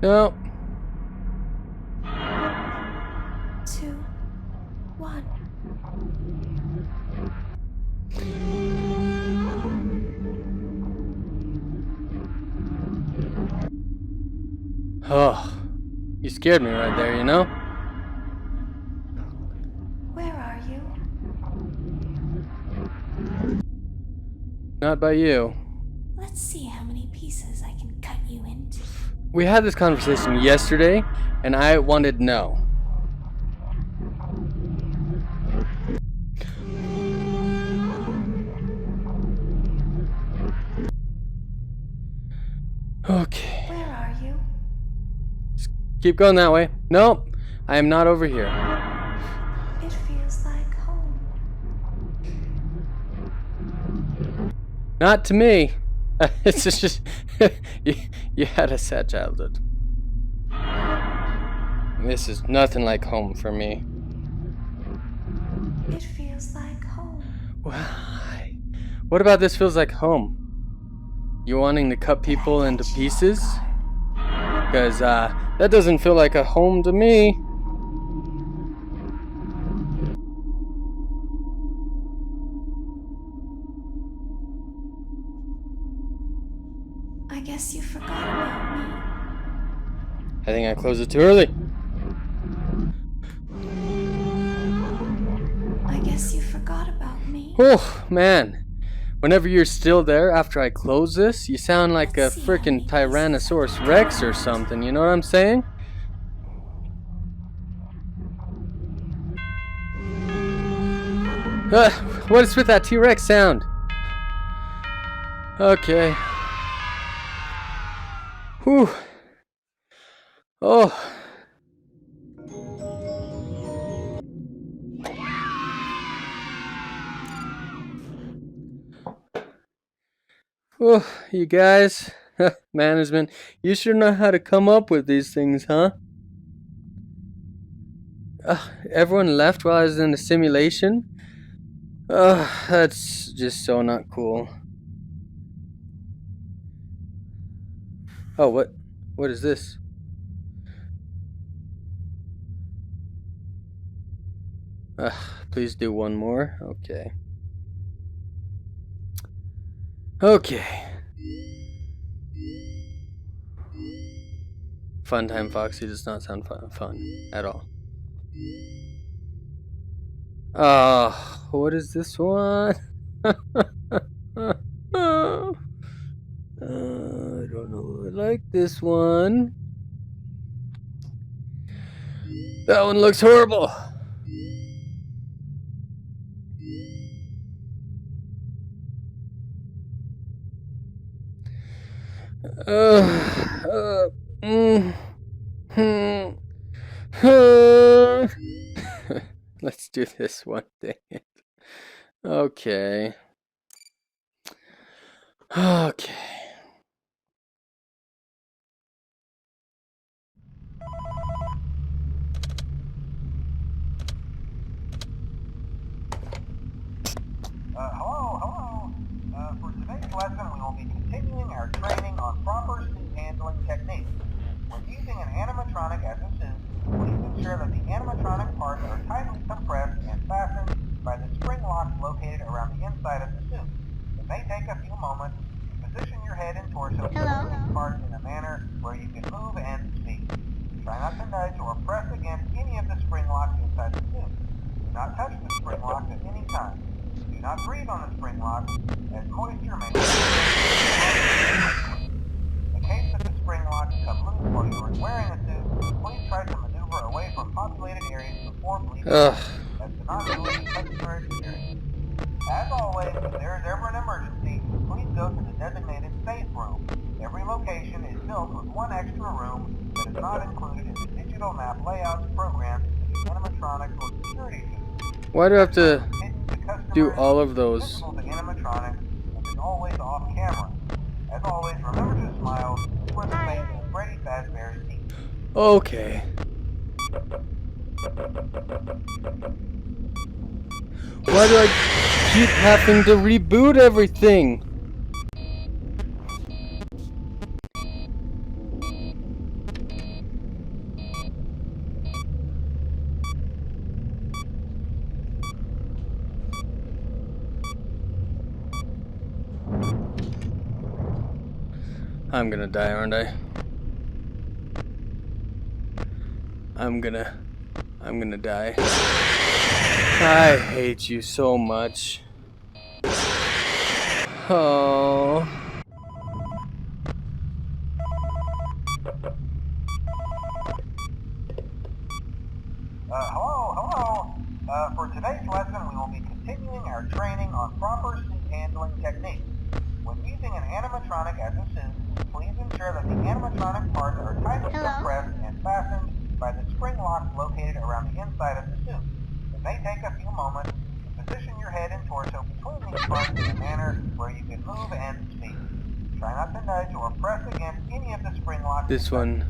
No. 2, 1. Oh, you scared me right there, you know? Where are you? Not by you. Let's see how many pieces I can cut you into. We had this conversation yesterday, and I wanted no. Okay. Where are you? Keep going that way. Nope. I am not over here. It feels like home. Not to me. It's just you had a sad childhood. This is nothing like home for me. It feels like home. Why? What about this feels like home? You wanting to cut people into pieces? Because that doesn't feel like a home to me. I guess you forgot about me. I think I closed it too early. I guess you forgot about me. Oh, man. Whenever you're still there after I close this, you sound like a freaking Tyrannosaurus Rex or something, you know what I'm saying? What is with that T-Rex sound? Okay. Whew. Oh. Oh, you guys, management, you sure know how to come up with these things, huh? Everyone left while I was in the simulation? That's just so not cool. Oh, what is this? Please do one more. Okay. Okay. Fun Time Foxy does not sound fun at all. What is this one? I don't know. I like this one. That one looks horrible. Let's do this one thing. Okay. Okay. Hello. For today's lesson, we will be continuing our training on proper suit handling techniques. When using an animatronic as a suit, please ensure that the animatronic parts are tightly compressed and fastened by the spring locks located around the inside of the suit. It may take a few moments to position your head and torso to these parts in a manner where you can move and speak. Try not to nudge or press against any of the spring locks inside the suit. Do not touch the spring locks at any time. Do not breathe on the spring locks, as moisture may in case that the spring locks come loose while you are wearing a suit, please try to maneuver away from populated areas before bleeding, as to not ruin the customer experience. As always, if there is ever an emergency, please go to the designated safe room. Every location is built with one extra room that is not included in the digital map layouts programmed in the animatronics or security suits. Why do I have to do all of those? The animatronics and is always off camera. As always, remember to smile for the face of Freddy Fazbear's teeth. Okay. Why do I keep having to reboot everything? I'm gonna die, aren't I? I'm gonna die. I hate you so much. Oh. Hello. For today's lesson, we will be continuing our training on proper suit handling techniques. When using an animatronic as a suit, please ensure that the animatronic parts are tightly compressed and fastened by the spring locks located around the inside of the suit. It may take a few moments to position your head and torso between these parts in a manner where you can move and speak. Try not to nudge or press against any of the spring locks. This one do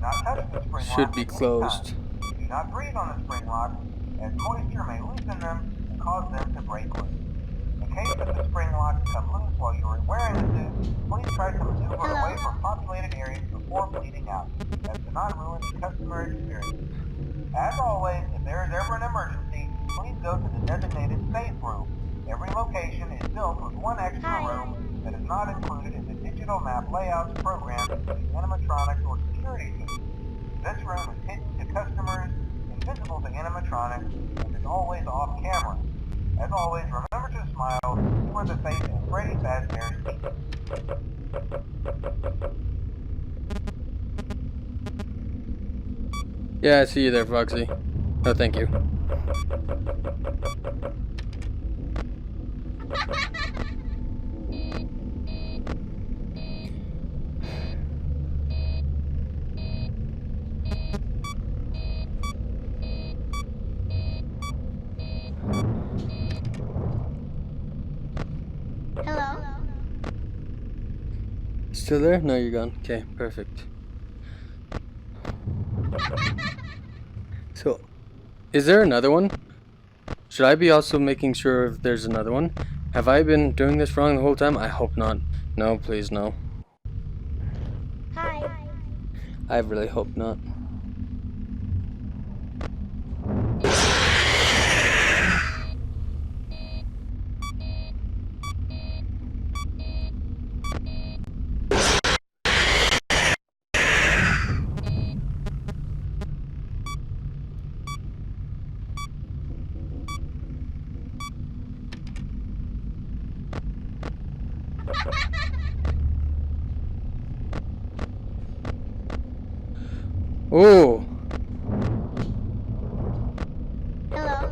not touch the spring should locks be at any closed. time. Do not breathe on the spring locks, as moisture may loosen them and cause them to break loose. In case that the spring locks come loose while you are wearing the suit, please try to maneuver away from populated areas before bleeding out, as to not ruin the customer experience. As always, if there is ever an emergency, please go to the designated safe room. Every location is built with one extra room that is not included in the digital map layouts programmed for the animatronics or security suits. This room is hidden to customers, invisible to animatronics, and is always off camera. As always, remember to smile. You are the face of Freddy Fazbear's team. Yeah, I see you there, Foxy. No, thank you. Hello? Still there? No, you're gone. Okay, perfect. So, is there another one? Should I be also making sure if there's another one? Have I been doing this wrong the whole time? I hope not. No, please, no. Hi. I really hope not. Oh! Hello?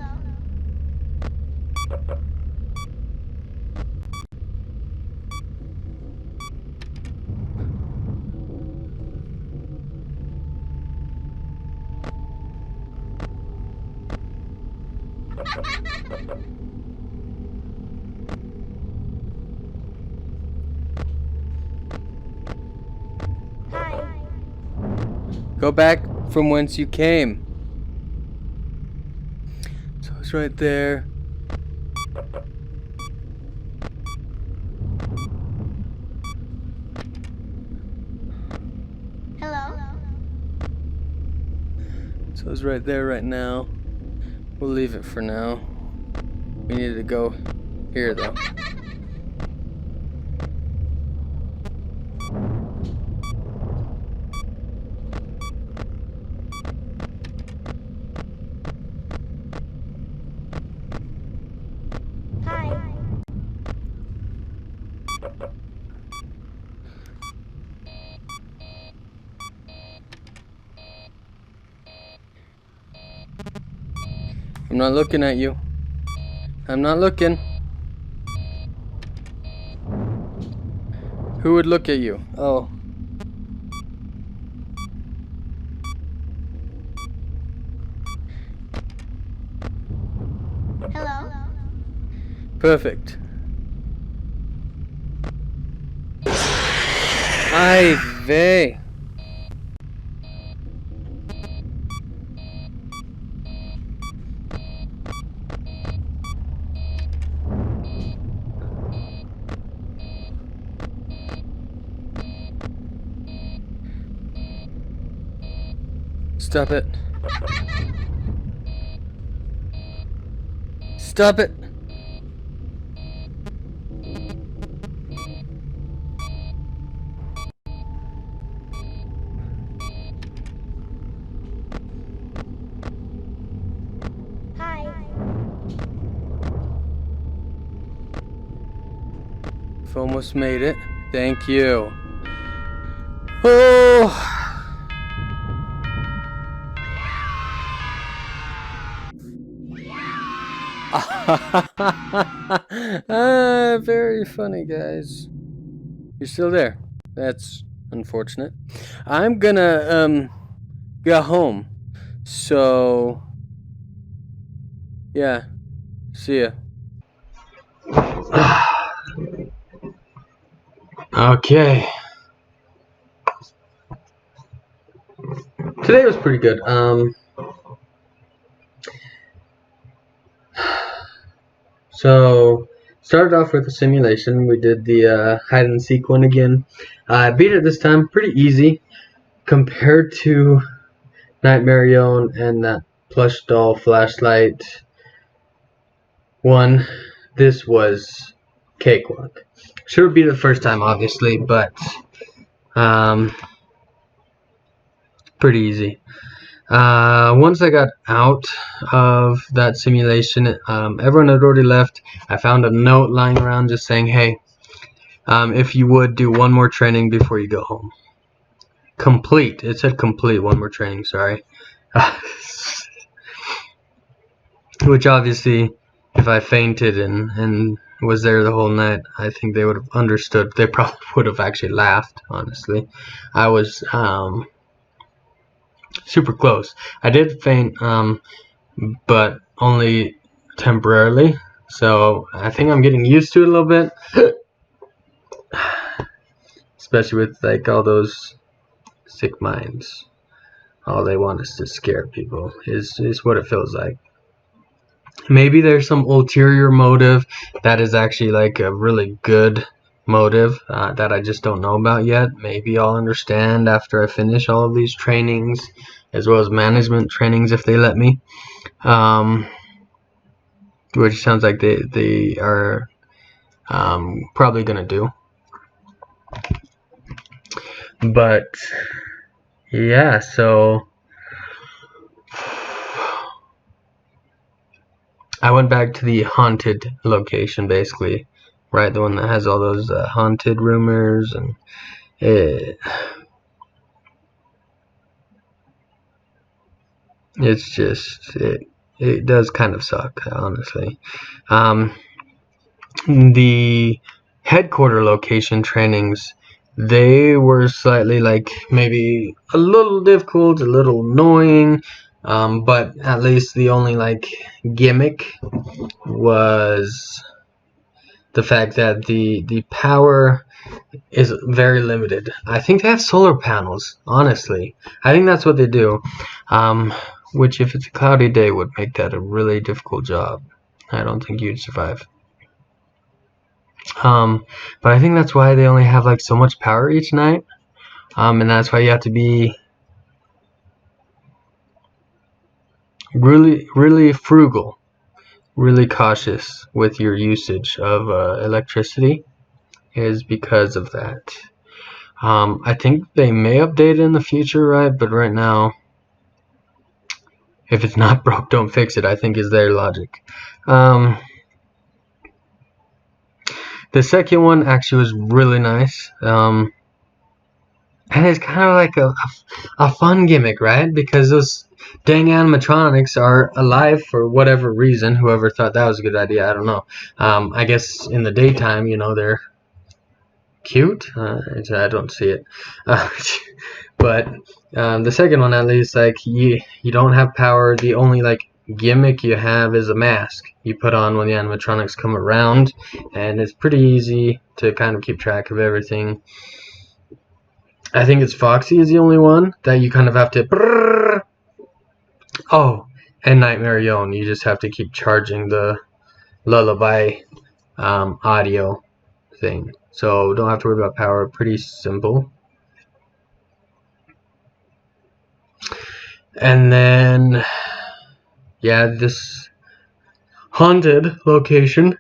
Hi. Go back from whence you came. So it's right there. Hello? So it's right there right now. We'll leave it for now. We need to go here though. Hi. I'm not looking at you. I'm not looking. Who would look at you? Oh. Hello? Perfect. Ay vey. Stop it. Stop it. We've almost made it. Thank you. Oh. Very funny, guys. You're still there. That's unfortunate. I'm gonna go home. So yeah. See ya. Okay. Today was pretty good. So started off with a simulation. We did the hide and seek one again. I beat it this time pretty easy compared to Nightmare Yone and that plush doll flashlight one. This was cakewalk. Should have beat it the first time, obviously, but pretty easy. Once I got out of that simulation, everyone had already left. I found a note lying around just saying, hey, if you would do one more training before you go home. Complete. It said complete. One more training, sorry. Which obviously, if I fainted and was there the whole night, I think they would have understood. They probably would have actually laughed, honestly. I was super close. I did faint, but only temporarily. So I think I'm getting used to it a little bit. Especially with like all those sick minds. All they want is to scare people is what it feels like. Maybe there's some ulterior motive that is actually like a really good motive that I just don't know about yet. Maybe I'll understand after I finish all of these trainings, as well as management trainings if they let me. Which sounds like they are probably gonna do. But yeah, so I went back to the haunted location, basically, right? The one that has all those haunted rumors, and it's just it does kind of suck, honestly. The headquarter location trainings, they were slightly like maybe a little difficult, a little annoying, but at least the only like gimmick was the fact that the power is very limited. I think they have solar panels, honestly. I think that's what they do, which if it's a cloudy day would make that a really difficult job. I don't think you'd survive. But I think that's why they only have like so much power each night, and that's why you have to be really frugal, really cautious with your usage of electricity, is because of that. I think they may update it in the future, right? But right now, if it's not broke, don't fix it, I think is their logic. The second one actually was really nice. And it's kind of like a fun gimmick, right? Because those dang animatronics are alive for whatever reason. Whoever thought that was a good idea, I don't know. I guess in the daytime, you know, they're cute. I don't see it. But the second one, at least, like you don't have power. The only like gimmick you have is a mask you put on when the animatronics come around, and it's pretty easy to kind of keep track of everything. I think it's Foxy is the only one that you kind of have to. Oh, and Nightmare Yone, you just have to keep charging the lullaby audio thing. So don't have to worry about power. Pretty simple. And then, yeah, this haunted location,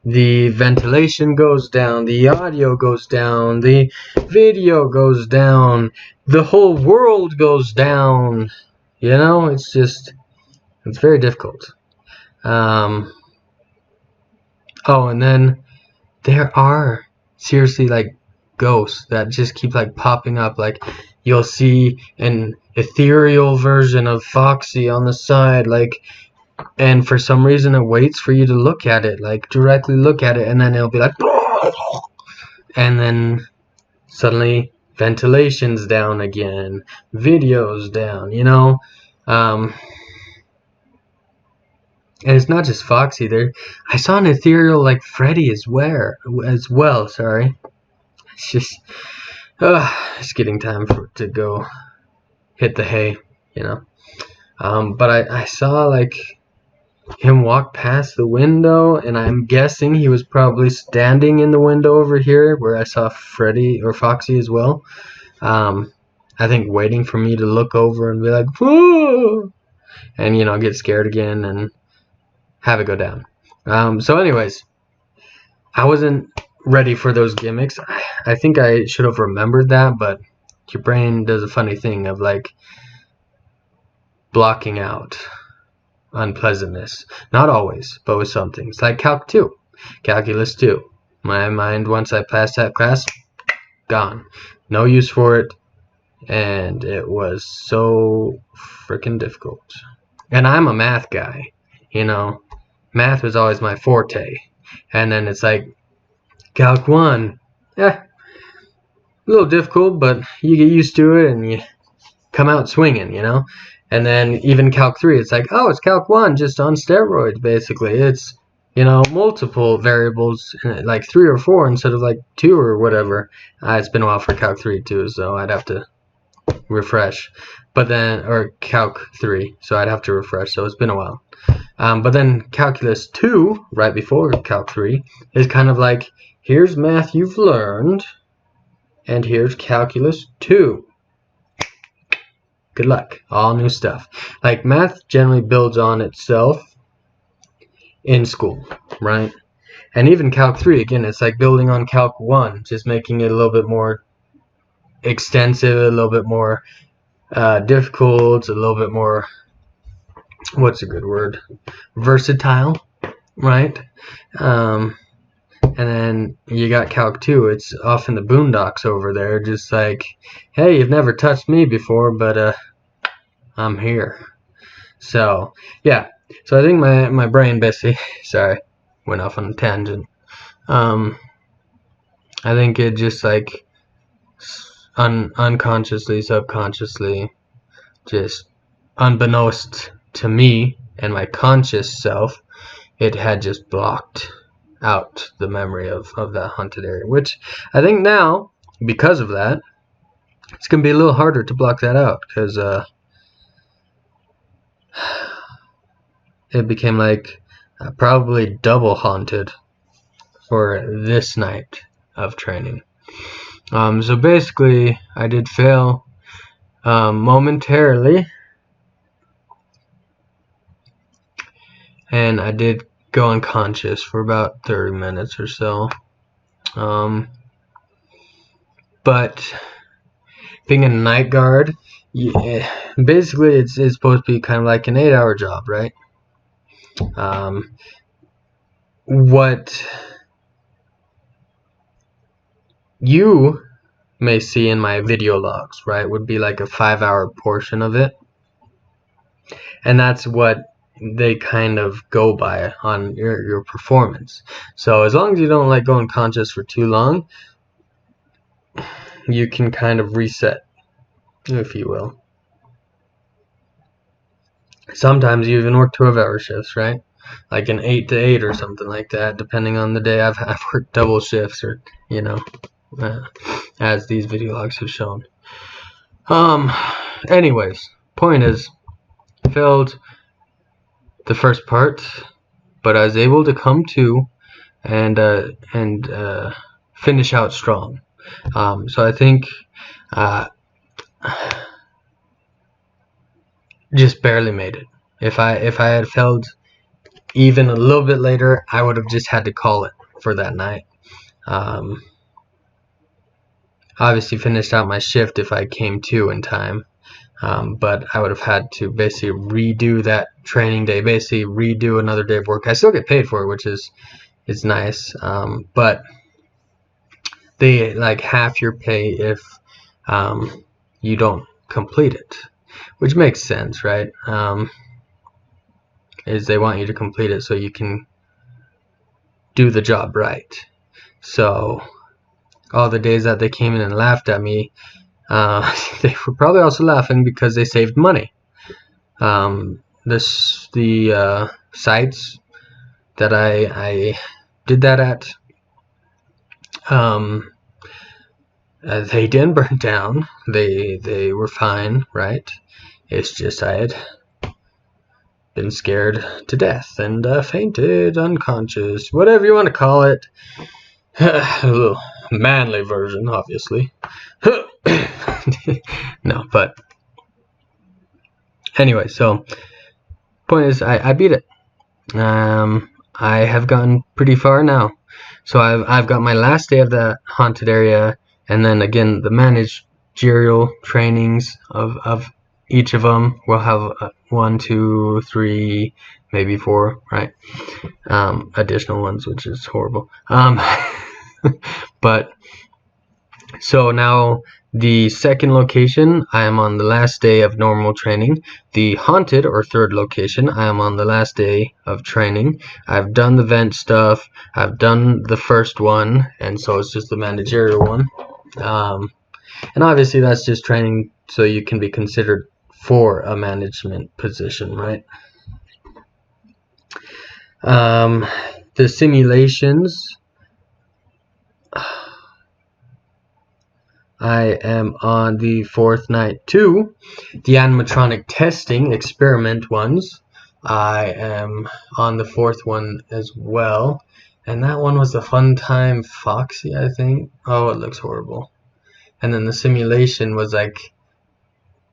the ventilation goes down, the audio goes down, the video goes down, the whole world goes down. You know, it's very difficult. Oh, and then there are seriously like ghosts that just keep like popping up. Like you'll see an ethereal version of Foxy on the side, like, and for some reason it waits for you to look at it, like directly look at it, and then it'll be like, and then suddenly ventilation's down again, video's down, you know. Um, and it's not just Foxy. There, I saw an ethereal like Freddy as well. Sorry, it's just, it's getting time to go hit the hay, you know. But I saw like him walk past the window, and I'm guessing he was probably standing in the window over here where I saw Freddy or Foxy as well. I think waiting for me to look over and be like, whoa, and you know, get scared again and have it go down. So anyways, I wasn't ready for those gimmicks. I think I should have remembered that, but your brain does a funny thing of like blocking out unpleasantness. Not always, but with some things. Like Calculus 2. My mind, once I passed that class, gone. No use for it, and it was so freaking difficult. And I'm a math guy, you know. Math was always my forte. And then it's like, Calc 1, a little difficult, but you get used to it and you come out swinging, you know. And then even Calc 3, it's like, oh, it's Calc 1 just on steroids, basically. It's, you know, multiple variables, like 3 or 4 instead of like 2 or whatever. It's been a while for Calc 3 too, so I'd have to refresh. But then, or Calc 3, so I'd have to refresh, so it's been a while. But then Calculus 2, right before Calc 3, is kind of like, here's math you've learned, and here's Calculus 2. Good luck. All new stuff. Like, math generally builds on itself in school, right? And even Calc 3, again, it's like building on Calc 1, just making it a little bit more extensive, a little bit more difficult, a little bit more, what's a good word? Versatile, right? And then you got Calc 2. It's off in the boondocks over there, just like, hey, you've never touched me before, but I'm here. So, yeah. So I think my brain basically, sorry, went off on a tangent. I think it just like unconsciously, subconsciously, just unbeknownst to me and my conscious self, it had just blocked out the memory of that haunted area, which I think now, because of that, it's going to be a little harder to block that out, because it became like probably double haunted for this night of training. So basically, I did fail momentarily, and I did go unconscious for about 30 minutes or so. But being a night guard, basically it's supposed to be kind of like an 8-hour job, right? What you may see in my video logs, right, would be like a 5-hour portion of it, and that's what they kind of go by on your performance. So as long as you don't like go unconscious for too long, you can kind of reset, if you will. Sometimes you even work 12-hour shifts, right? Like an 8 to 8 or something like that, depending on the day. I've worked double shifts, or you know, as these video logs have shown. Anyways, point is, failed the first part, but I was able to come to and finish out strong. So I think just barely made it. If I had failed even a little bit later, I would have just had to call it for that night. Obviously finished out my shift if I came to in time, but I would have had to basically redo that training day, basically redo another day of work. I still get paid for it, which is is nice, but they like half your pay if you don't complete it, which makes sense, right? Is they want you to complete it so you can do the job right. So all the days that they came in and laughed at me, they were probably also laughing because they saved money. The sites that I did that at, they didn't burn down. They were fine, right? It's just I had been scared to death and fainted, unconscious, whatever you want to call it. A little manly version, obviously. No, but anyway, so point is, I beat it. I have gotten pretty far now. So I've got my last day of the haunted area, and then again the managerial trainings of each of them. We'll have 1, 2, 3, maybe 4, right? Additional ones, which is horrible. But so now the second location, I am on the last day of normal training. The haunted or third location, I am on the last day of training. I've done the vent stuff. I've done the first one, and so it's just the managerial one. And obviously that's just training so you can be considered for a management position, right? The simulations, I am on the 4th night too. The animatronic testing experiment ones, I am on the 4th one as well. And that one was the Fun Time Foxy, I think. Oh, it looks horrible. And then the simulation was like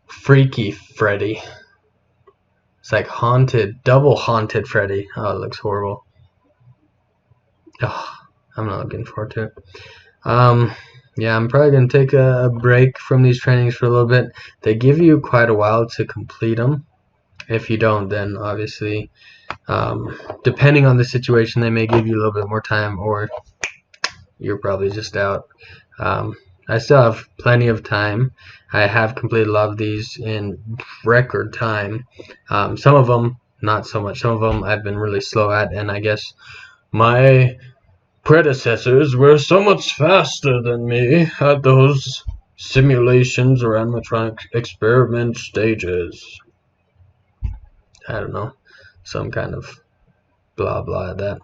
Freaky Freddy. It's like haunted, double haunted Freddy. Oh, it looks horrible. Oh, I'm not looking forward to it. Yeah, I'm probably going to take a break from these trainings for a little bit. They give you quite a while to complete them. If you don't, then obviously, depending on the situation, they may give you a little bit more time, or you're probably just out. I still have plenty of time. I have completed a lot of these in record time. Some of them, not so much. Some of them I've been really slow at, and I guess my predecessors were so much faster than me at those simulations or animatronic experiment stages. I don't know, some kind of blah blah at that.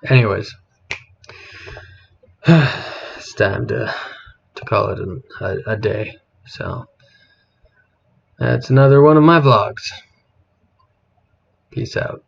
Anyways, it's time to call it a day. So that's another one of my vlogs. Peace out.